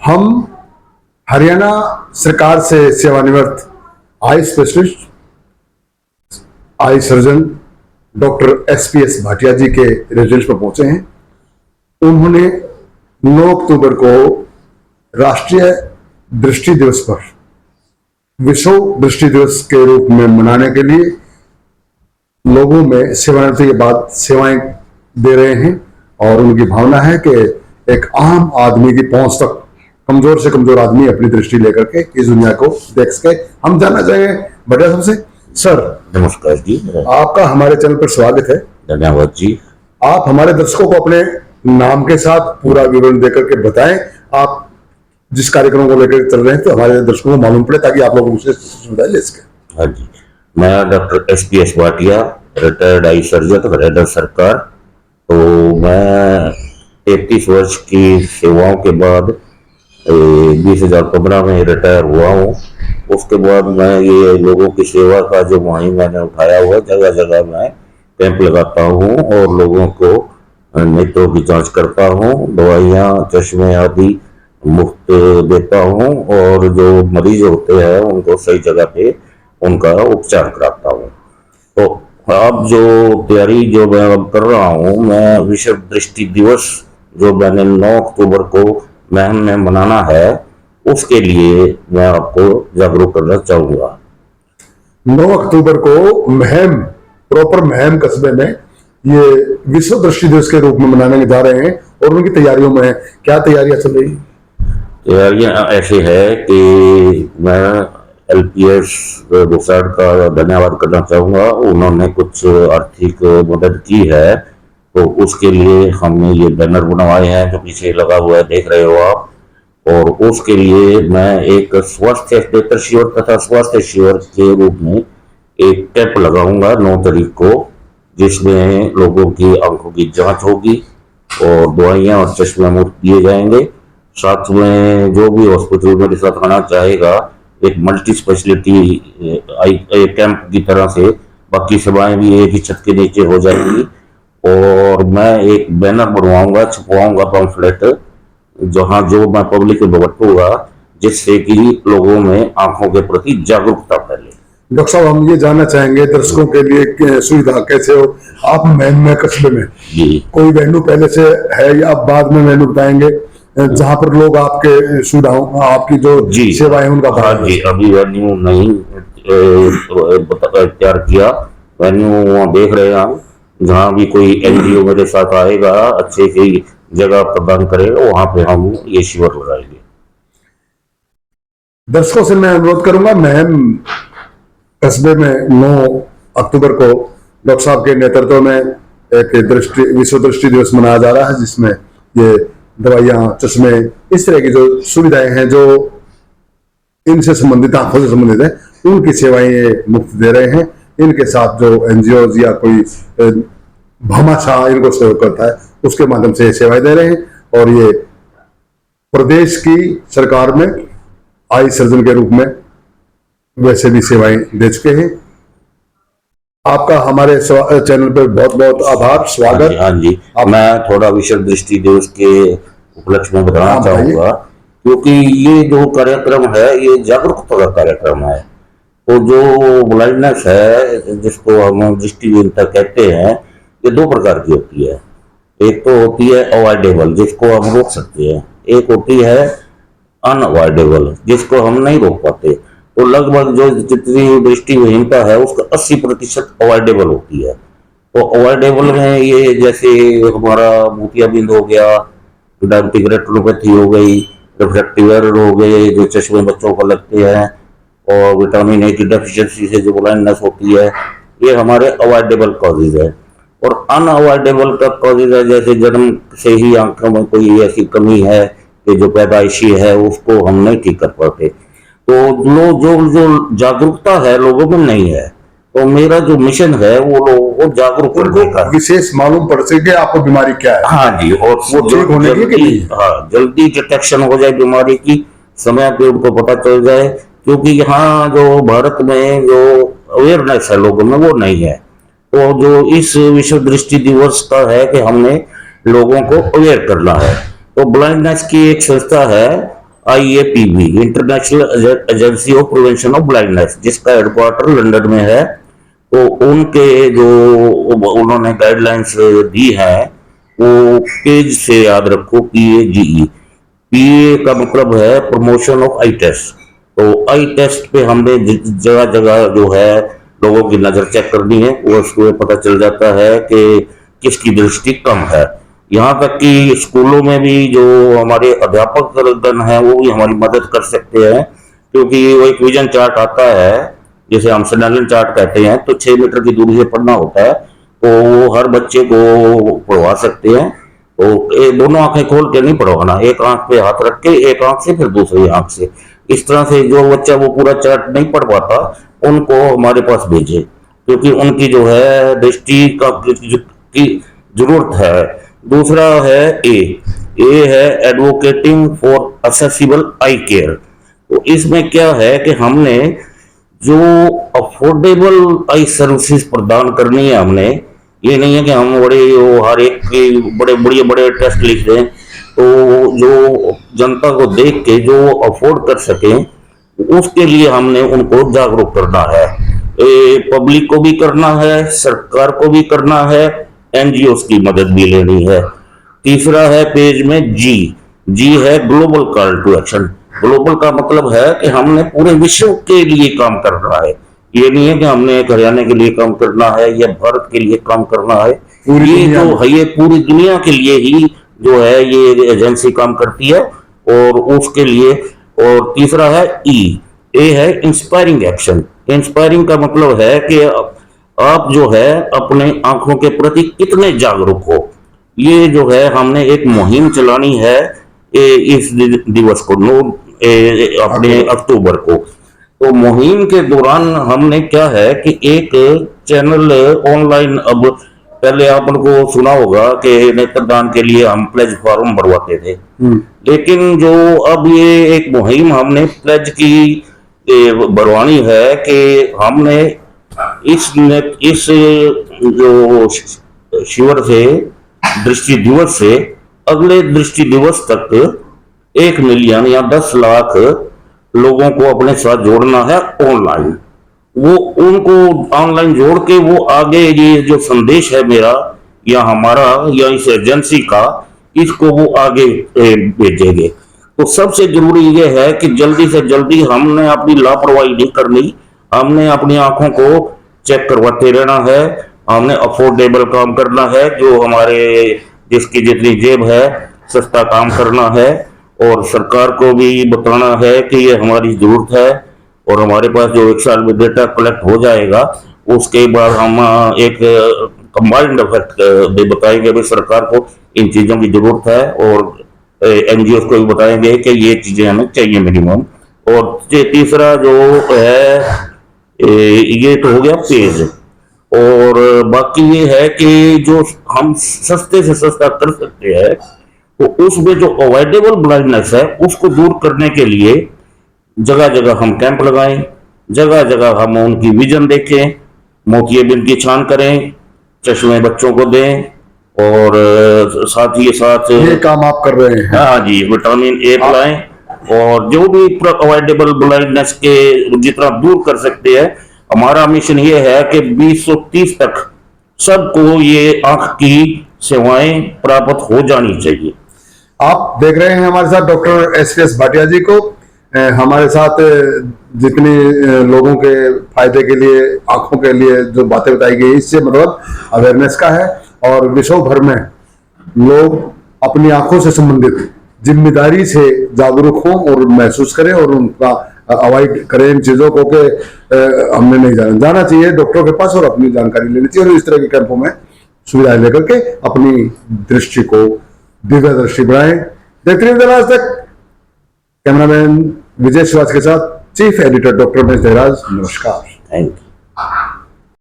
हम हरियाणा सरकार से सेवानिवृत्त eye specialist, eye surgeon doctor SPS Bhatia ji के रेजिडेंस पर पहुंचे हैं। उन्होंने 9 अक्टूबर को राष्ट्रीय दृष्टि दिवस पर विश्व दृष्टि दिवस के रूप में मनाने के लिए लोगों में सेवानिवृत्ति के बाद सेवाएं दे रहे हैं और उनकी भावना है कि एक आम आदमी की पहुंच तक कमजोर से कमजोर आदमी अपनी दृष्टि लेकर के इस दुनिया को देख सके। हम जानना चाहेंगे बढ़िया सबसे। सर नमस्कार जी, आपका हमारे चैनल पर स्वागत है। धन्यवाद जी। आप हमारे दर्शकों को अपने नाम के साथ पूरा विवरण देकर के बताएं, आप जिस कार्यक्रम को लेकर चल रहे हैं, तो हमारे दर्शकों को मालूम पड़े ताकि आप लोग उनसे सुविधाएं ले सकें। हाँ जी, मैं doctor SPS Bhatia, retired eye surgeon, Haryana सरकार। तो मैं 33 वर्ष की सेवाओं के बाद 2015 में रिटायर हुआ हूँ। उसके बाद मैं ये लोगों की सेवा का जो मुहिम मैंने उठाया हुआ, जगह जगह मैं कैंप लगाता हूँ और लोगों को नेत्रों की जांच करता हूँ, दवाइयाँ, चश्मे आदि मुफ्त देता हूँ और जो मरीज होते हैं उनको सही जगह पे उनका उपचार कराता हूँ। तो अब जो तैयारी जो मैं अब कर रहा हूँ, मैं विश्व दृष्टि दिवस जो मैंने 9 अक्टूबर को महम में मनाना है, उसके लिए मैं आपको जागरूक करना चाहूंगा। 9 अक्टूबर को महम, प्रॉपर महम कस्बे में ये विश्व दृष्टि दिवस के रूप में मनाने जा रहे हैं और उनकी तैयारियों में क्या तैयारियां चल रही? तैयारियां ऐसी है कि मैं एलपीएस गुजरात का धन्यवाद करना चाहूंगा। उन्होंने कुछ आर्थिक मदद की है, तो उसके लिए हमने ये बैनर बनवाए हैं जो पीछे लगा हुआ है, देख रहे हो आप। और उसके लिए मैं एक स्वास्थ्य बेहतर शिविर तथा स्वास्थ्य शिविर के रूप में एक कैंप लगाऊंगा 9 तारीख को, जिसमें लोगों की आंखों की जांच होगी और दवाइयां और चश्मे मुफ्त दिए जाएंगे। साथ में जो भी हॉस्पिटल मेरे साथ आना चाहेगा, एक मल्टी स्पेशलिटी कैंप की तरह से बाकी सेवाएं भी एक ही छत के नीचे हो जाएंगी। और मैं एक बैनर बनवाऊंगा, छपवाऊंगा पम्फलेट, जहां जो मैं पब्लिक में बटूंगा, जिससे कि लोगों में आंखों के प्रति जागरूकता फैले। डॉक्टर साहब, हम ये जानना चाहेंगे दर्शकों के लिए सुविधा कैसे हो। आप महम कस्बे में जी, कोई वेन्यू पहले से है या आप बाद में वेन्यू बताएंगे जहां पर लोग आपके सुविधाओं, आपकी जो सेवाएं उनका? हाँ जी, अभी वेन्यू नहीं तैयार किया। वेन्यू वहाँ देख रहे हैं हम, जहाँ भी कोई एनजीओ मेरे साथ आएगा, अच्छे से जगह प्रदान करेगा, वहां पे हम ये शिविर लगाएंगे। दर्शकों से मैं अनुरोध करूंगा, महम कस्बे में 9 अक्टूबर को डॉक्टर साहब के नेतृत्व में एक विश्व दृष्टि दिवस मनाया जा रहा है, जिसमें ये दवाइयां, चश्मे, इस तरह की जो सुविधाएं हैं जो इनसे संबंधित, आंखों से संबंधित है, उनकी सेवाएं ये मुफ्त दे रहे हैं। इनके साथ जो एनजीओ या कोई भामाशाह इनको सहयोग करता है, उसके माध्यम से सेवाएं दे रहे हैं। और ये प्रदेश की सरकार में आई सर्जन के रूप में वैसे भी सेवाएं दे चुके हैं। आपका हमारे चैनल पर बहुत बहुत आभार, स्वागत। हाँ जी, मैं थोड़ा विश्व दृष्टि दिवस के उपलक्ष्य में बताना चाहूंगा, क्योंकि ये जो कार्यक्रम है ये जागरूकता का कार्यक्रम है। तो जो ब्लाइंडनेस है, जिसको हम दृष्टिहीनता कहते हैं, ये 2 प्रकार की होती है। एक तो होती है अवॉइडेबल, जिसको हम रोक सकते हैं। एक होती है अनअवॉइडेबल, जिसको हम नहीं रोक पाते। तो लगभग जो जितनी दृष्टिहीनता है उसका 80% अवॉइडेबल होती है। तो अवॉइडेबल में ये जैसे हमारा मोतियाबिंद हो गया, डायबिटिक रेटिनोपैथी हो गई, रिफ्रैक्टिव एरर हो गए जो चश्मे बच्चों को लगते हैं, और विटामिन ए की डेफिशिएंसी से जो ब्लाइंडनेस होती है, ये हमारे अवॉइडेबल कॉजेज है। और अनअवॉइडेबल का कॉजेज है, जैसे जन्म से ही आंखों में कोई ऐसी कमी है कि जो पैदाइशी है, उसको हम नहीं ठीक कर पाते। तो जो जागरूकता है लोगों में नहीं है। तो मेरा जो मिशन है वो लोगों को जागरूक करने का, विशेष मालूम पड़ सके आपको बीमारी क्या है। हाँ जी, और वो ठीक होने की, हाँ, जल्दी डिटेक्शन हो जाए बीमारी की, समय पे उनको पता चल जाए। क्योंकि यहाँ जो भारत में जो अवेयरनेस है लोगों में, वो नहीं है। तो जो इस विश्व दृष्टि दिवस का है कि हमने लोगों को अवेयर करना है। तो ब्लाइंडनेस की एक संस्था है IAPB, international agency of prevention of blindness, जिसका हेडक्वार्टर लंदन में है। तो उनके जो उन्होंने गाइडलाइंस दी है वो पेज से याद रखो, PAGE। PA का मतलब है प्रमोशन ऑफ आई टेस्ट। तो आई टेस्ट पे हमने जगह जगह जो है लोगों की नजर चेक करनी है, वो उसको पता चल जाता है कि किसकी दृष्टि कम है। यहाँ तक कि स्कूलों में भी जो हमारे अध्यापक गण हैं वो भी हमारी मदद कर सकते हैं, क्योंकि वो एक विजन चार्ट आता है जिसे हम स्नेलन चार्ट कहते हैं। तो 6 मीटर की दूरी से पढ़ना होता है, तो वो हर बच्चे को पढ़वा सकते हैं। तो दोनों आंखें खोल के नहीं पढ़वाना, एक आंख पे हाथ रख के एक आंख से फिर दूसरी आंख से, इस तरह से जो बच्चा वो पूरा चार्ट नहीं पढ़ पाता उनको हमारे पास भेजे, क्योंकि उनकी जो है दृष्टि की जरूरत है। दूसरा है ए है advocating for accessible I care. तो इसमें क्या है कि हमने जो अफोर्डेबल आई सर्विसेज प्रदान करनी है, हमने ये नहीं है कि हम बड़े हर एक के बड़े बड़े टेस्ट लिख दें। तो जो जनता को देख के जो अफोर्ड कर सके उसके लिए हमने उनको जागरूक करना है। पब्लिक को भी करना है, सरकार को भी करना है, NGOs की मदद भी लेनी है। तीसरा है पेज में जी है global call to action. Global का मतलब है कि हमने पूरे विश्व के लिए काम करना है, ये नहीं है कि हमने एक हरियाणा के लिए काम करना है या भारत के लिए काम करना है। ये जो है ये पूरी दुनिया के लिए ही जो है ये एजेंसी काम करती है, और उसके लिए। और तीसरा है ए है इंस्पायरिंग एक्शन। इंस्पायरिंग का मतलब है कि आप जो है अपने आंखों के प्रति कितने जागरूक हो। ये जो है हमने एक मुहिम चलानी है इस दिवस को, अपने अक्टूबर को। तो मुहिम के दौरान हमने क्या है कि एक चैनल ऑनलाइन, अब पहले आपको सुना होगा कि नेत्रदान के लिए हम प्लेज फॉर्म भरवाते थे, लेकिन जो अब ये एक मुहिम हमने प्लेज की भरवानी है कि हमने इस जो शिविर से, दृष्टि दिवस से अगले दृष्टि दिवस तक 1 मिलियन या 10 लाख लोगों को अपने साथ जोड़ना है ऑनलाइन। वो उनको ऑनलाइन जोड़ के वो आगे ये जो संदेश है मेरा या हमारा या इस एजेंसी का, इसको वो आगे भेजेंगे। तो सबसे जरूरी ये है कि जल्दी से जल्दी हमने अपनी लापरवाही नहीं करनी, हमने अपनी आंखों को चेक करवाते रहना है, हमने अफोर्डेबल काम करना है, जो हमारे जिसकी जितनी जेब है सस्ता काम करना है, और सरकार को भी बताना है कि ये हमारी जरूरत है। और हमारे पास जो 1 साल में डेटा कलेक्ट हो जाएगा उसके बाद हम एक कंबाइंड इफेक्ट भी बताएंगे भाई सरकार को इन चीजों की जरूरत है, और NGOs को भी बताएंगे कि ये चीजें हमें चाहिए मिनिमम। और तीसरा जो है ये तो हो गया पेज, और बाकी ये है कि जो हम सस्ते से सस्ता कर सकते हैं, तो उसमें जो अवॉइडेबल ब्लाइंडनेस है उसको दूर करने के लिए जगह जगह हम कैंप लगाएं, जगह जगह हम उनकी विजन देखें, मोतियाबिंद की छान करें, चश्मे बच्चों को दें, और साथ ही साथ ये काम आप कर रहे हैं। हाँ जी, विटामिन A पिलाएं, और जो भी अवॉइडेबल ब्लाइंडनेस के जितना दूर कर सकते हैं। हमारा मिशन ये है कि 2030 तक सबको ये आंख की सेवाएं प्राप्त हो जानी चाहिए। आप देख रहे हैं हमारे साथ डॉक्टर SVS भाटिया जी को। हमारे साथ जितनी लोगों के फायदे के लिए, आंखों के लिए जो बातें बताई गई, इससे मतलब अवेयरनेस का है, और विश्व भर में लोग अपनी आंखों से संबंधित जिम्मेदारी से जागरूक हों और महसूस करें, और उनका अवॉइड करें इन चीजों को कि हमने नहीं जाना चाहिए डॉक्टरों के पास, और अपनी जानकारी लेनी चाहिए, और इस तरह के कैंपों में सुविधाएं लेकर के अपनी दृष्टि को दिव्य दृष्टि बढ़ाएं। देखते रहिए आज तक। कैमरामैन विजय श्रीवास्तव के साथ चीफ एडिटर डॉक्टर महेश देहराज, नमस्कार। Thank you.